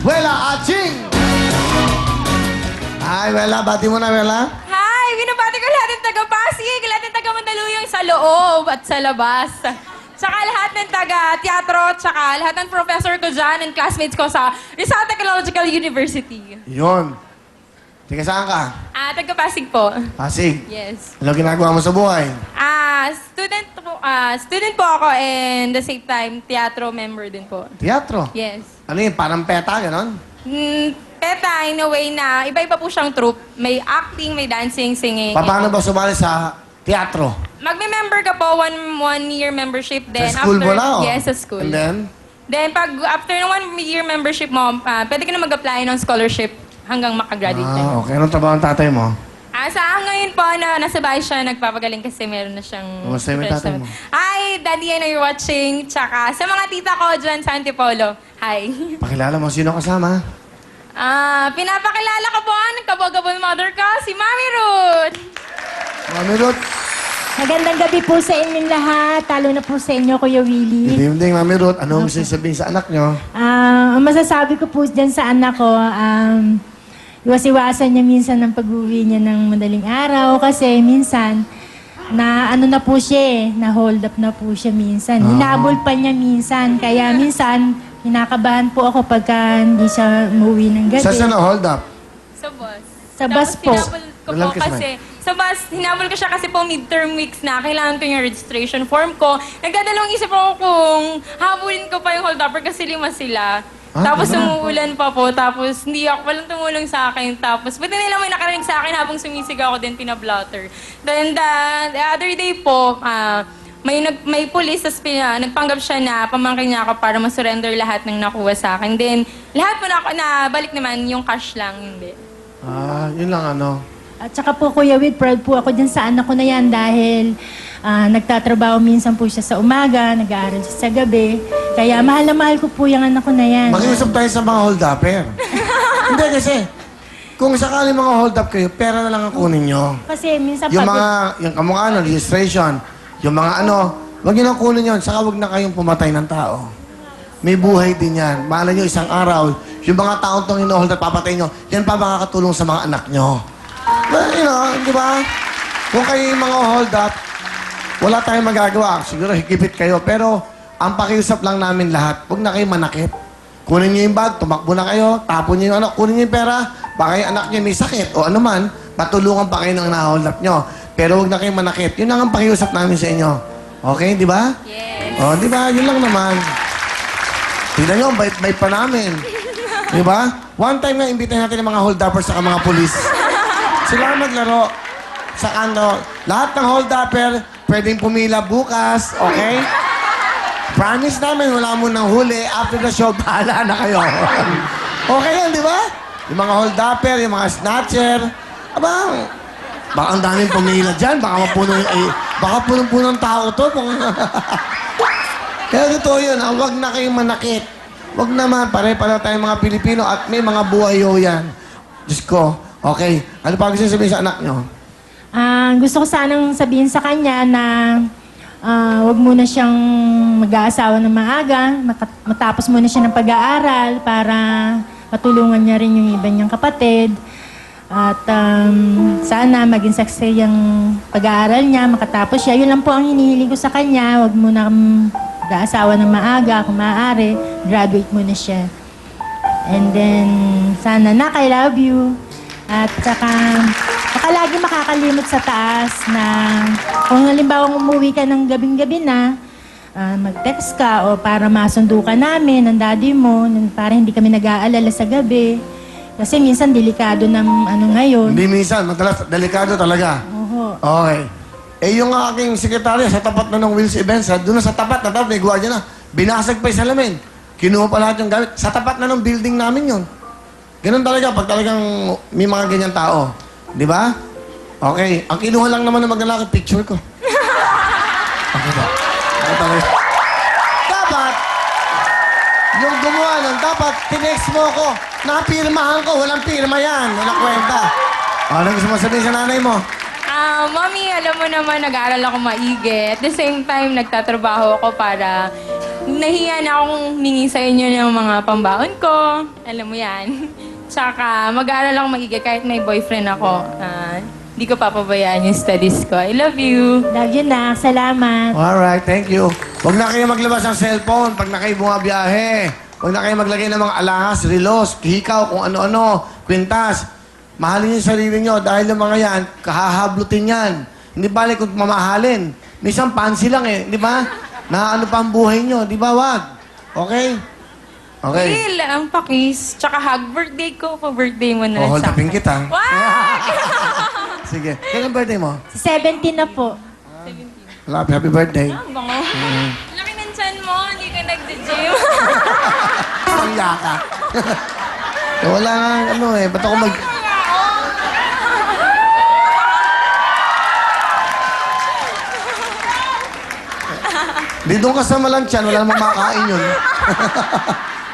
Wela Aching! Hi, Wela. Bati mo na, Wela. Hi! Binabati ko lahat ng taga-Pasig, lahat ng taga-Mandaluyong sa loob at sa labas. Tsaka lahat ng taga-teatro, tsaka lahat ng professor ko dyan and classmates ko sa Rizal Technological University. Yun. Tika saan ka? Taga-Pasig po. Pasig. Yes. Ano ginagawa mo sa buhay? Student po ako and the same time, teatro member din po. Teatro. Yes. Ano yun? Parang peta, gano'n? Peta, in a way na iba-iba po siyang troupe. May acting, may dancing, singing. Paano ba sumali sa teatro? Magme-member ka po, one year membership. Then Sa school mo lang? Yes, sa school. And then? Then pag after ng 1 year membership mo, pwede ka na mag-apply ng scholarship hanggang makagraduate ka. Okay. Anong trabaho ang tatay mo? Sa ngayon po, nasa bahay siya, nagpapagaling kasi meron na siyang... Kumusta yung tatay mo? Hi, Daddy, I know you're watching. Tsaka sa mga tita ko dyan sa Antipolo. Hi. Pakilala mo, sino kasama? Pinapakilala ko po ang kabogabon mother ko, si Mami Ruth. Mami Ruth. Magandang gabi po sa inyong lahat, talo na po sa inyo, Kuya Good Willie. evening, Mami Ruth. Ano gusto sabihin sa anak nyo? Ang masasabi ko po dyan sa anak ko, iwas-iwasan niya minsan ng pag-uwi niya ng madaling araw kasi minsan, na ano na po siya na hold up na po siya minsan. Hinabol pa niya minsan, kaya minsan, kinakabahan po ako pagka hindi siya umuwi ng gabi. Saan na hold up? Sa bus. Sa bus po. Hinabol ko Walang po kasama. kasi, sa bus, hinabol ko siya kasi po midterm weeks na. Kailangan ko yung registration form ko. Nagdadalawang isip ako kung habulin ko pa yung hold upper kasi 5 sila. Tapos umuulan pa po. Tapos hindi ako walang tumulong sa akin. Tapos buti nila may nakarinig sa akin habang sumisigaw ako din pinablotter. Then the other day po, may pulis, tas nagpanggap siya na pamangkin niya ako para masurrender lahat ng nakuha sa akin. Then, lahat po nabalik naman, yung cash lang, hindi. Yun lang ano. At saka po, Kuya Wid, proud po ako dyan sa anak ko na yan dahil nagtatrabaho minsan po siya sa umaga, nag-aaral siya sa gabi. Kaya mahal na mahal ko po yung anak ko na yan. Makiusap tayo sa mga hold-upper. Hindi kasi, kung sakali mga hold-up kayo, pera na lang ang kunin nyo. Kasi minsan Yung pag... mga, yung kamukha, registration, yung mga wag nyo nang kunin yun, saka wag na kayong pumatay ng tao. May buhay din yan. Mahala nyo isang araw, yung mga taong itong ino-hold up, papatay nyo, yan pa makakatulong sa mga anak nyo. But, di ba? Kung kayo yung mga hold up, wala tayong magagawa. Siguro higipit kayo. Pero, ang pakiusap lang namin lahat, huwag na kayo manakit. Kunin nyo yung bag, tumakbo na kayo, tapon nyo yung kunin nyo yung pera, baka yung anak nyo may sakit o ano man, patulungan pa kayo ng na-hold up nyo. Pero huwag na kayong manakit. Yun lang ang pakiusap namin sa inyo. Okay, di ba? Yes. O, di ba? Yun lang naman. Tignan nyo, bait-bait pa namin. Di ba? One time nga, imbitahin natin yung mga hold-uppers sa mga pulis. Sila ang maglaro sa kanto. Lahat ng hold-upper, pwedeng pumila bukas, okay? Promise namin, wala mo nang huli. After the show, bahala na kayo. Okay yan, di ba? Yung mga hold-upper, yung mga snatcher. Abang, baka ang daming pumila dyan. Baka mapuno baka punong-punong tao to. Kaya totoo yun, huwag na kayong manakit. Huwag naman, pare-pare tayong mga Pilipino at may mga buhayo yan. Diyos ko, okay. Ano pa gusto sabihin sa anak nyo? gusto ko sanang sabihin sa kanya na wag muna siyang mag-aasawa ng maaga, matapos muna siya ng pag-aaral para matulungan niya rin yung iba niyang kapatid. At sana maging success yung pag-aaral niya, makatapos siya. Yun lang po ang hinihiling ko sa kanya. Wag muna mag-aasawa ng maaga, kung maaari, graduate muna siya. And then, sana, Nak, I love you. At saka, baka lagi makakalimot sa taas na kung halimbawa umuwi ka ng gabing-gabi na, mag-text ka o para masundo ka namin ng daddy mo, para hindi kami nag-aalala sa gabi. Kasi minsan delikado ng ano ngayon. Hindi minsan, madalas delikado talaga. Oho. Okay. Eh yung aking sekretarya sa tapat na ng Wills Events, doon na sa tapat may gwardiya na. Binasag pa yung salamin. Kinuha pa lahat yung gamit. Sa tapat na ng building namin yun. Ganun talaga pag talagang may mga ganyan tao. Di ba? Okay. Ang kinuha lang naman ng maglalaki, picture ko. Okay ba? Ako talaga. Dapat, yung gumawa nun, dapat tinext mo ko. Napirmahan ko. Walang pirma yan. Walang kwenta. Ano gusto mo sabihin sa nanay mo? Mommy, alam mo naman, nag-aaral ako maigi. At the same time, nagtatrabaho ako para nahiya na akong humingi sa inyo ng mga pambaon ko. Alam mo yan. Tsaka mag-aaral ako magiging kahit may boyfriend ako. Hindi ko papabayaan yung studies ko. I love you. Love you, Nak. Salamat. Alright, thank you. Huwag na kayo maglabas ng cellphone pag na kayo bumabiyahe. Huwag na kayo maglagay ng mga alahas, relos, hikaw, kung ano-ano, kwintas. Mahalin niyo yung sarili niyo dahil yung mga yan, kahahablutin yan. Hindi balik kung mamahalin. Minsan fancy lang eh, di ba? Na ano pa ang buhay niyo, di ba? Wag. Okay? Okay. Real, ang pakis. Tsaka hug birthday ko. Pa-birthday mo na Oh, hold sa upin akin. kita. Wag! Sige. Kailan birthday mo? 17 na po. Happy birthday. Ang bango. Laki ng tiyan mo. Hindi ka nagde-gym. Ang yaka. Wala nga, ano eh. Ba't ako mag... Di doon ka sa malansyan, wala namang makain yun.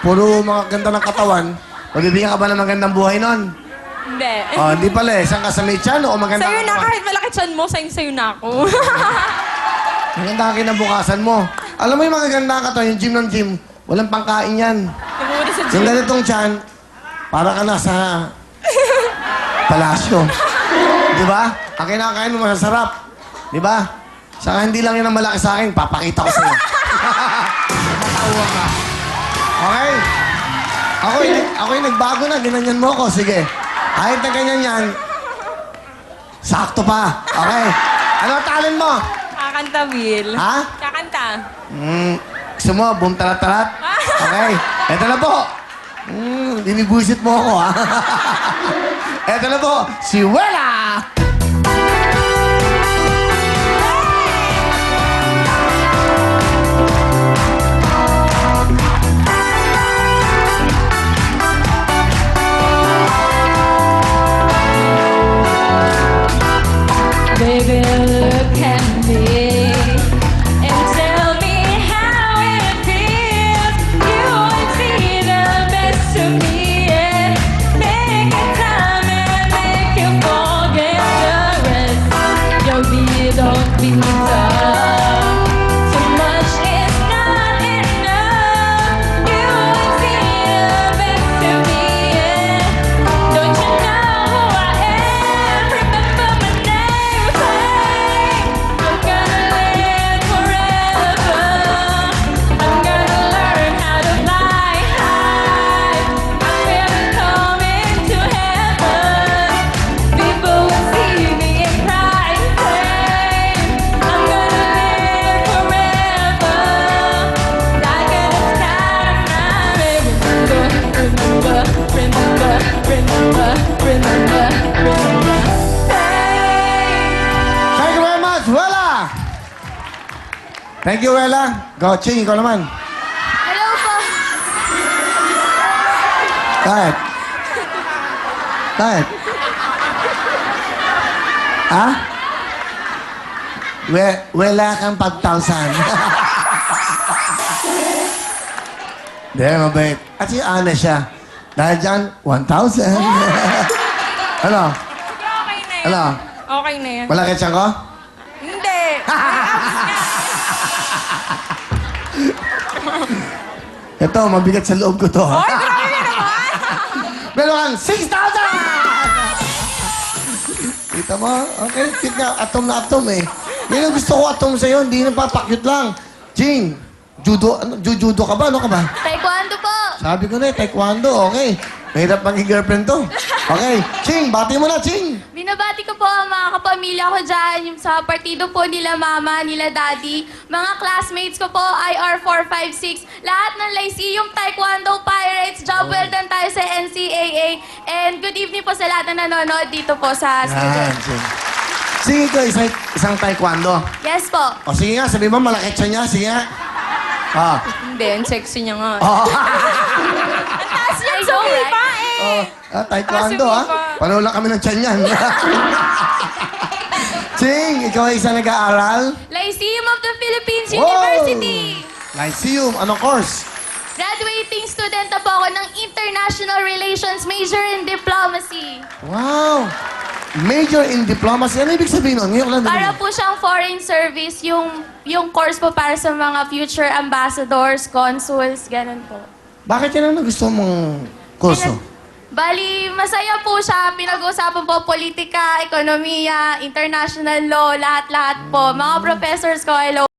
Puro mga ganda ng katawan. Mabibigyan ka ba ng magandang buhay nun? Hindi. Oh, hindi pala eh. Saan ka sa may tiyan o maganda Sa'yo ang na, katawan? kahit malaki tiyan mo, sa'yo na ako. Maganda ang kinabukasan mo. Alam mo yung mga ganda ang katawan, yung gym ng gym, walang pangkain yan. Nabubuti sa Yung gym. ganitong tiyan, para ka na sa palasyo. Di ba? Ang kinakain mo masasarap. Di ba? Saka hindi lang yan ang malaki sa akin, papakita ko sa'yo. Matawa ka. Okay? Ako yung nagbago na, ginanyan mo ko. Sige. Kahit na ganyan yan, sakto pa. Okay? Ano ang talent mo? Kakanta, Will. Ha? Kakanta. Gusto mo, boom tarat-tarat? Okay. Eto na po. Binibuisit mo ako, ha? Eto na po, si Wela! Baby, look at me and tell me how it feels. You would see the best of me and make it time and make you forget the rest. Yo, don't be dumb. Too much is not enough. You would see the best of me and don't you know who I am? Remember my name, I'm gonna live forever. I'm gonna learn how to fly high. I'm never coming to heaven. People will see me and cry and say, I'm gonna live forever. Like a star, remember. Thank you very much, Wela! Thank you, Wela. Go, Ching, ikaw naman. Hello po. Kahit. Kahit. Ha? Wela kang 5,000. Hindi, mabait. At si Ana siya. Dahil dyan, 1,000. Ano? Okay na yan. Ano? Okay na yan. Malaki siya ko? Hindi. Ito, mabigat sa loob ko to, ha? Ay, grabe ka naman. Meron kang 6,000! Kita mo? Okay, fit nga. Atom na atom eh. Yan ang gusto ko atom sa'yo. Hindi na papakyut lang. Jing, judo ka ba? Ano ka ba? Taekwondo po. Sabi ko na eh, taekwondo. Okay. Mahirap maging girlfriend to. Okay. Ching, bati mo na, Ching. Binabati ko po ang mga kapamilya ko dyan, yung sa partido po nila mama, nila daddy, mga classmates ko po, IR456, lahat ng Lyceum Taekwondo Pirates, job well done tayo sa NCAA, and good evening po sa lahat na nanonood dito po sa studio. Yan, Ching. Sige ko, isang taekwondo. Yes po. O sige nga, sabi mo, malaki siya niya. Sige nga. Ah. Hindi, ang sexy niya nga. Oh. Ang taas niya I know, sumipa Oh, eh. taekwondo, ha? Sumipa. Pareho lang kami ng tiyan yan. Ching, ikaw ay isang nag-aaral? Lyceum of the Philippines Wow! University. Lyceum, anong course? Graduating student na po ako ng International Relations major in Diplomacy. Wow! Major in Diplomacy. Ano ibig sabihin nun? Ngayon ko lang Para narinig. po siyang foreign service, yung course po para sa mga future ambassadors, consuls, ganun po. Bakit yan ang gusto mong kurso? Bali, masaya po siya. Pinag-uusapan po politika, ekonomiya, international law, lahat-lahat po. Mga professors ko, hello.